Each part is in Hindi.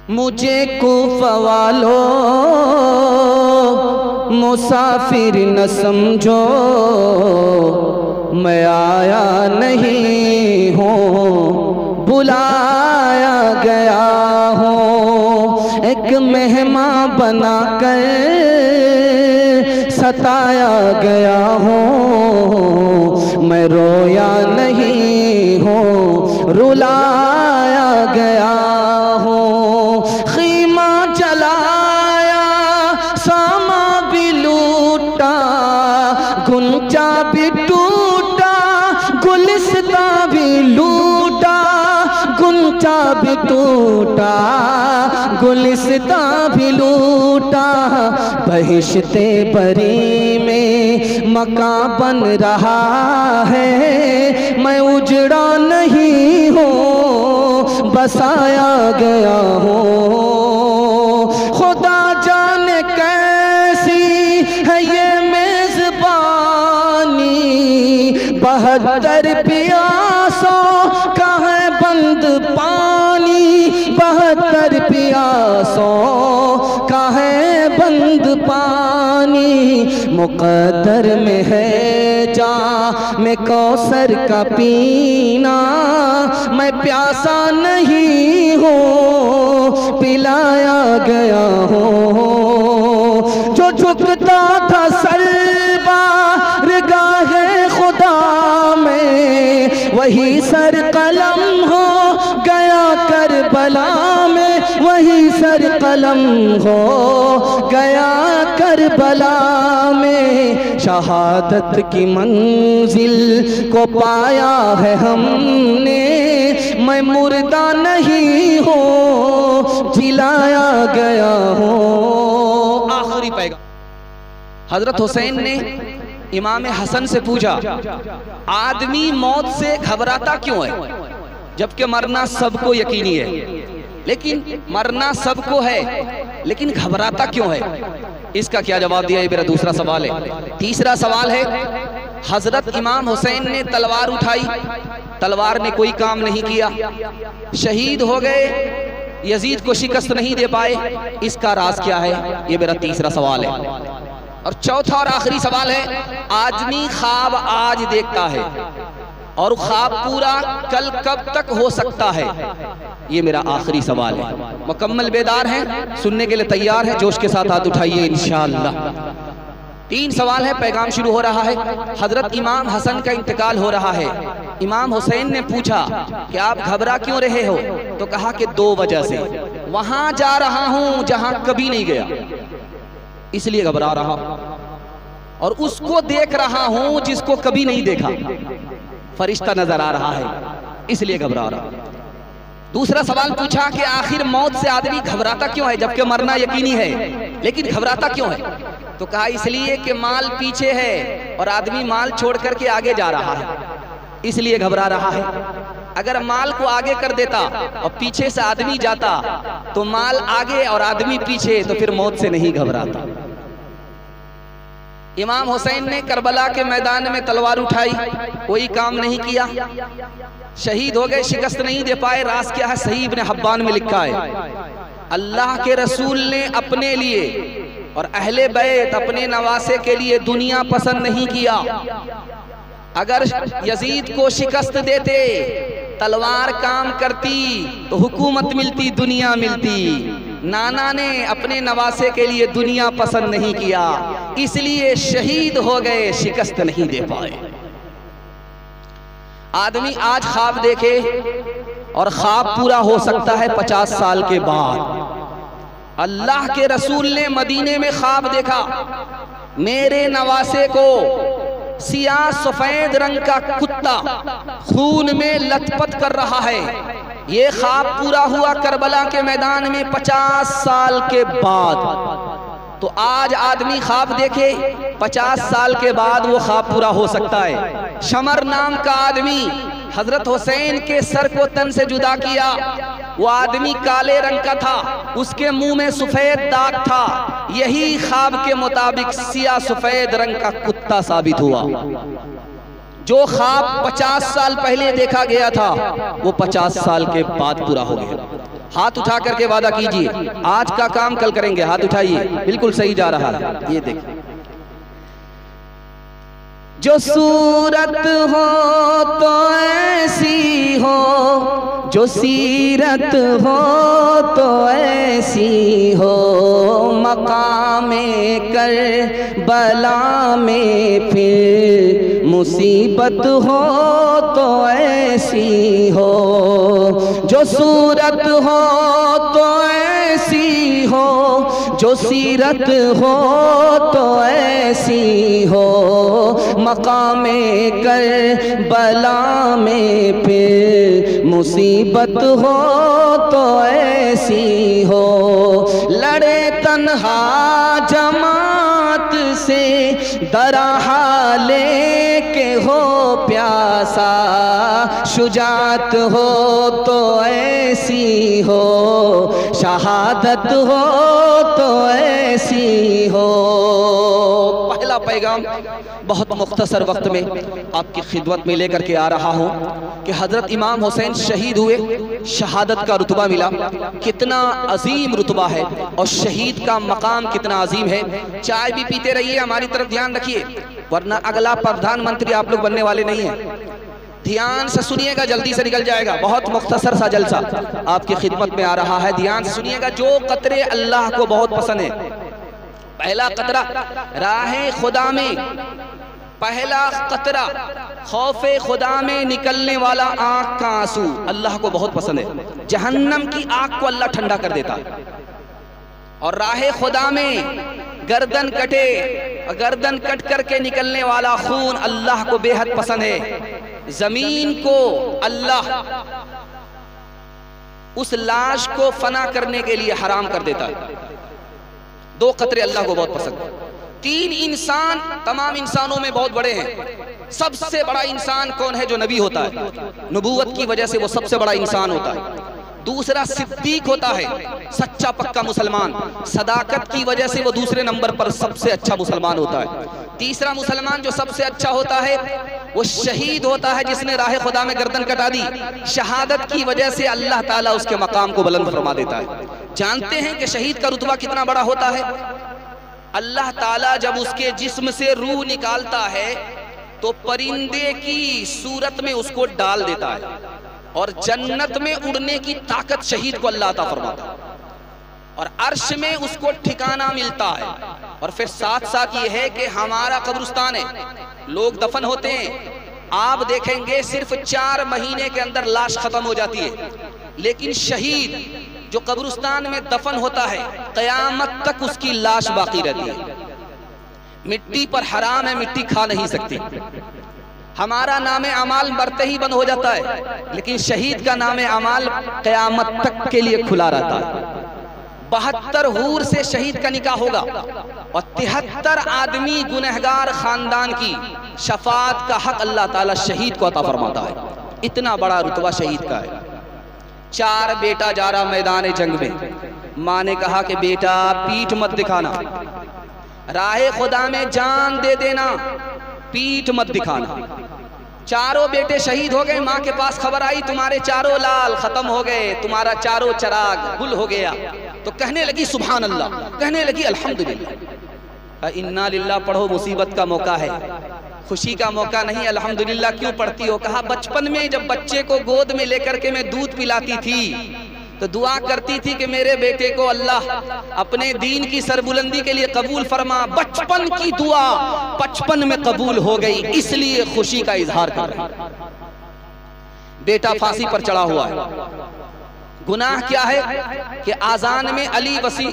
मुझे कूफा वालो मुसाफिर न समझो, मैं आया नहीं हूँ बुलाया गया हूँ। एक मेहमान बना कर सताया गया हूँ, मैं रोया नहीं हूँ रुलाया गया हूँ। खीमा जलाया सामा भी लूटा, गुंचा भी टूटा, गुलिस्तां भी लूटा, गुंचा भी टूटा, गुलिस्तां भी लूटा। बहिश्ते बरी में मकान बन रहा है, मैं उजड़ा नहीं हूँ बसाया गया हूँ। खुदा जाने कैसी है ये मेजबानी, 72 प्यासों का है बंद पानी, 72 प्यासों का है बंद पानी। मुक़द्दर में है जाम में कौसर का पीना, मैं प्यासा नहीं हूँ पिलाया गया हूँ। जो झुकता था सरबार गाहे खुदा में, वही सर कलम हो गया करबला में, वही सर कलम हो गया करबला में। शहादत की मंजिल को पाया है हमने, मैं मुर्दा नहीं हूँ जिलाया गया हूँ। आखिरी पैगाम हजरत हुसैन ने इमाम हसन से पूछा, आदमी मौत से घबराता क्यों है जबकि मरना सबको यकीनी है, लेकिन मरना सबको है लेकिन घबराता क्यों है? इसका क्या जवाब दिया? ये मेरा दूसरा सवाल है। तीसरा सवाल है, हजरत इमाम हुसैन ने तलवार उठाई, तलवार ने कोई काम नहीं किया, शहीद हो गए, यजीद को शिकस्त नहीं दे पाए, इसका राज क्या है? ये मेरा तीसरा सवाल है। और चौथा और आखिरी सवाल है, आदमी ख्वाब आज देखता है और ख्वाब पूरा कल कब तक हो सकता है? ये मेरा आखिरी सवाल है। मुकम्मल बेदार हैं, सुनने के लिए तैयार है? जोश के साथ हाथ उठाइए इंशाअल्लाह। 3 सवाल है, पैगाम शुरू हो रहा है। हजरत इमाम हसन का इंतकाल हो रहा है। इमाम हुसैन ने पूछा कि आप घबरा क्यों रहे हो? तो कहा कि 2 वजह से, वहां जा रहा हूं जहां कभी नहीं गया इसलिए घबरा रहा, और उसको देख रहा हूं जिसको कभी नहीं देखा, फरिश्ता नजर आ रहा है इसलिए घबरा रहा। दूसरा सवाल पूछा कि आखिर मौत से आदमी घबराता क्यों है जबकि मरना यकीनी है, लेकिन घबराता क्यों है? तो कहा इसलिए कि माल पीछे है और आदमी माल छोड़ करके आगे जा रहा है इसलिए घबरा रहा है। अगर माल को आगे कर देता और पीछे से आदमी जाता तो माल आगे और आदमी पीछे, तो फिर मौत से नहीं घबराता। इमाम हुसैन ने करबला के मैदान में तलवार उठाई, कोई काम नहीं किया, शहीद हो गए, शिकस्त नहीं दे पाए। राज क्या है? सही इब्ने हब्बान में लिखा है, अल्लाह के रसूल ने अपने लिए और अहले बैत अपने नवासे के लिए दुनिया पसंद नहीं किया। अगर यजीद को शिकस्त देते, तलवार काम करती तो हुकूमत मिलती, दुनिया मिलती। नाना ने अपने नवासे के लिए दुनिया पसंद नहीं किया, इसलिए शहीद हो गए, शिकस्त नहीं दे पाए। आदमी आज ख्वाब देखे और ख्वाब पूरा हो सकता है 50 साल के बाद। अल्लाह के रसूल ने मदीने में ख्वाब देखा, मेरे नवासे को सियाह सफेद रंग का कुत्ता खून में लथपथ कर रहा है। ये ख्वाब पूरा हुआ करबला के मैदान में 50 साल के बाद। तो आज आदमी ख्वाब देखे, 50 साल के बाद वो ख्वाब पूरा हो सकता है। शमर नाम का आदमी हजरत हुसैन के सर को तन से जुदा किया, वो आदमी काले रंग का था, उसके मुंह में सफेद दाग था। यही ख्वाब के मुताबिक सिया सफेद रंग का कुत्ता साबित हुआ। जो ख्वाब 50 साल पहले देखा गया था वो 50 साल के बाद पूरा हो गया। हाथ उठा करके वादा कीजिए, आज का काम कल करेंगे। हाथ उठाइए, बिल्कुल सही जा रहा है। ये देखिए, जो सूरत हो तो ऐसी हो, जो सीरत हो तो ऐसी हो, मकामे कर बला में फिर मुसीबत हो तो ऐसी हो। जो सूरत हो तो ऐसी हो, जो सीरत हो तो ऐसी हो, मकामे कर बला में फिर मुसीबत हो तो ऐसी हो। लड़े तन्हा जमात से दरहा लेके हो प्यासा, शुजात हो तो ऐसी हो, शहादत हो तो ऐसी हो। पहला पैगाम बहुत मुख्तसर वक्त में आपकी खिदमत में लेकर के आ रहा हूँ कि हज़रत इमाम हुसैन शहीद हुए, शहादत का रुतबा मिला। कितना अजीम रुतबा है और शहीद का मकाम कितना अजीम है। चाय भी पीते रहिए, हमारी तरफ ध्यान रखिए, वरना अगला प्रधानमंत्री आप लोग बनने वाले नहीं हैं। ध्यान से सुनिएगा, जल्दी से निकल जाएगा। बहुत मुख्तसर सा जलसा आपकी खिदमत में आ रहा है, ध्यान से सुनिएगा। जो कतरे अल्लाह को बहुत पसंद है, पहला कतरा राहे खुदा में, पहला कतरा खौफे खुदा में निकलने वाला आँख का आंसू अल्लाह को बहुत पसंद है। जहन्नम की आग को अल्लाह ठंडा कर देता है। और राहे खुदा में गर्दन कटे, गर्दन कट करके निकलने वाला खून अल्लाह को बेहद पसंद है। जमीन को अल्लाह उस लाश को फना करने के लिए हराम कर देता है। दो कतरे अल्लाह को बहुत पसंद है। तीन इंसान तमाम इंसानों में बहुत बड़े हैं। सबसे बड़ा इंसान कौन है? जो नबी होता है, नबूवत की वजह से वो सबसे बड़ा इंसान होता है। दूसरा सिद्दीक होता है, सच्चा पक्का मुसलमान, सदाकत की वजह से वो दूसरे नंबर पर सबसे अच्छा मुसलमान होता है। तीसरा मुसलमान जो सबसे अच्छा होता है वो शहीद होता है, जिसने राह खुदा में गर्दन कटा दी। शहादत की वजह से अल्लाह ताला उसके मकाम को बुलंद फरमा देता है। जानते हैं कि शहीद का रुतबा कितना बड़ा होता है? अल्लाह ताला जब उसके जिस्म से रूह निकालता है तो परिंदे की सूरत में उसको डाल देता है और जन्नत में उड़ने की ताकत शहीद को अल्लाह अता फरमाता है और अर्श में उसको ठिकाना मिलता है। और फिर साथ साथ ये है कि हमारा कब्रिस्तान है, लोग दफन होते हैं, आप देखेंगे सिर्फ 4 महीने के अंदर लाश खत्म हो जाती है, लेकिन शहीद जो कब्रिस्तान में दफन होता है क़यामत तक उसकी लाश बाकी रहती है। मिट्टी पर हराम है, मिट्टी खा नहीं सकती। हमारा नामे अमाल मरते ही बंद हो जाता है, लेकिन शहीद का नामे अमाल क़यामत तक के लिए खुला रहता है। 72 हूर से शहीद का निकाह होगा और 73 आदमी गुनहगार खानदान की शफात का हक अल्लाह ताला शहीद को अता फरमाता है। इतना बड़ा रुतबा शहीद का है। 4 बेटा जा रहा मैदान जंग में, माँ ने कहा कि बेटा पीठ मत दिखाना, राहे खुदा में जान दे देना, पीठ मत दिखाना। चारों बेटे शहीद हो गए। माँ के पास खबर आई तुम्हारे चारों लाल खत्म हो गए, तुम्हारा चारों चराग गुल हो गया। तो कहने लगी सुभान अल्लाह, कहने लगी अल्हम्दुलिल्लाह। इन्ना लिल्लाह पढ़ो, मुसीबत का मौका है, खुशी का मौका नहीं। अल्हम्दुलिल्लाह क्यों पढ़ती हो? कहा बचपन में जब बच्चे को गोद में लेकर के मैं दूध पिलाती थी तो दुआ करती थी कि मेरे बेटे को अल्लाह अपने दीन की सरबुलंदी के लिए कबूल फरमा। बचपन की दुआ 55 में कबूल हो गई, इसलिए खुशी का इजहार कर रही। बेटा फांसी पर चढ़ा हुआ है। गुनाह क्या है कि आजान में अली वसी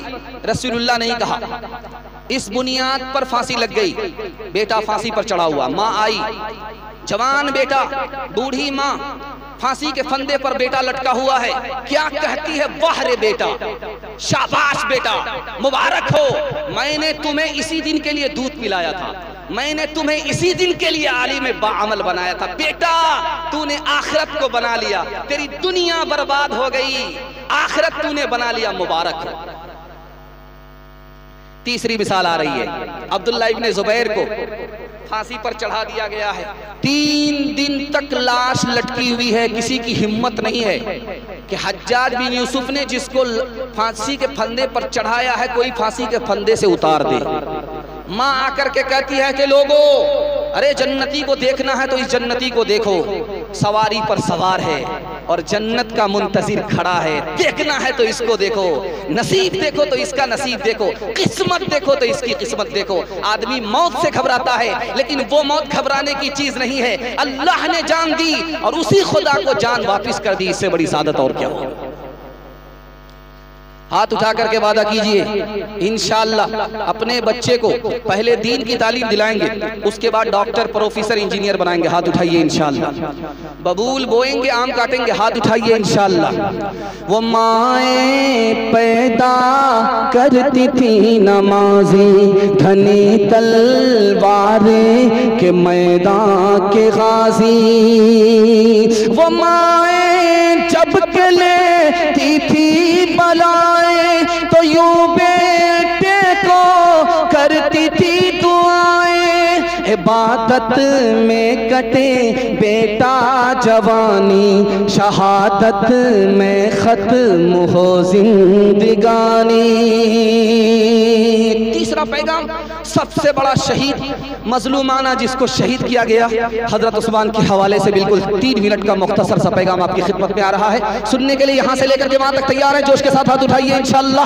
रसूलुल्लाह नहीं कहा, इस बुनियाद पर फांसी लग गई। बेटा फांसी पर चढ़ा हुआ, माँ आई, जवान बेटा, बूढ़ी माँ, फांसी के फंदे पर बेटा लटका हुआ है। क्या कहती है? वाह रे बेटा, शाबाश बेटा, मुबारक हो, मैंने तुम्हें इसी दिन के लिए दूध पिलाया था, मैंने तुम्हें इसी दिन के लिए आलिम बाअमल बनाया था। बेटा तूने आखिरत को बना लिया, तेरी दुनिया बर्बाद हो गई, आखिरत तूने बना लिया, मुबारक हो। तीसरी मिसाल आ रही है, अब्दुल्लाह इब्ने जुबैर को फांसी पर चढ़ा दिया गया है। 3 दिन तक लाश लटकी हुई है, किसी की हिम्मत नहीं है। कि हज्जाज बिन यूसुफ ने जिसको फांसी के फंदे पर चढ़ाया है, कोई फांसी के फंदे से उतार दे। माँ आकर के कहती है कि लोगों, अरे जन्नती को देखना है तो इस जन्नती को देखो, सवारी पर सवार है और जन्नत का मुंतजिर खड़ा है। देखना है तो इसको देखो, नसीब देखो तो इसका नसीब देखो, किस्मत देखो तो इसकी किस्मत देखो। आदमी मौत से घबराता है, लेकिन वो मौत घबराने की चीज नहीं है। अल्लाह ने जान दी और उसी खुदा को जान वापिस कर दी, इससे बड़ी सादत और क्या हो। हाथ उठा करके वादा कीजिए, इंशाअल्लाह अपने बच्चे को पहले दीन की तालीम दिलाएंगे, उसके बाद डॉक्टर, प्रोफेसर, इंजीनियर बनाएंगे। हाथ उठाइए इंशाअल्लाह। बबूल बोएंगे, आम काटेंगे। हाथ उठाइए इंशाअल्लाह। वो माएँ पैदा करती थी नमाजी, धनी तलवारें के मैदान के गाजी। वो माएँ जब के लेती थी बलाएं तो यूं बेटे को करती थी दुआएं। इबादत में कटे बेटा जवानी, शहादत में खत्म हो जिंदगानी। तीसरा पैगाम, सबसे बड़ा शहीद मजलूमाना जिसको शहीद किया गया, हजरत उस्मान के हवाले से बिल्कुल 3 मिनट का मुख्तसर सा पैगाम आपकी खिदमत में आ रहा है। सुनने के लिए यहाँ से लेकर के वहां तक तैयार है। जोश के साथ हाथ उठाइए इंशाअल्लाह।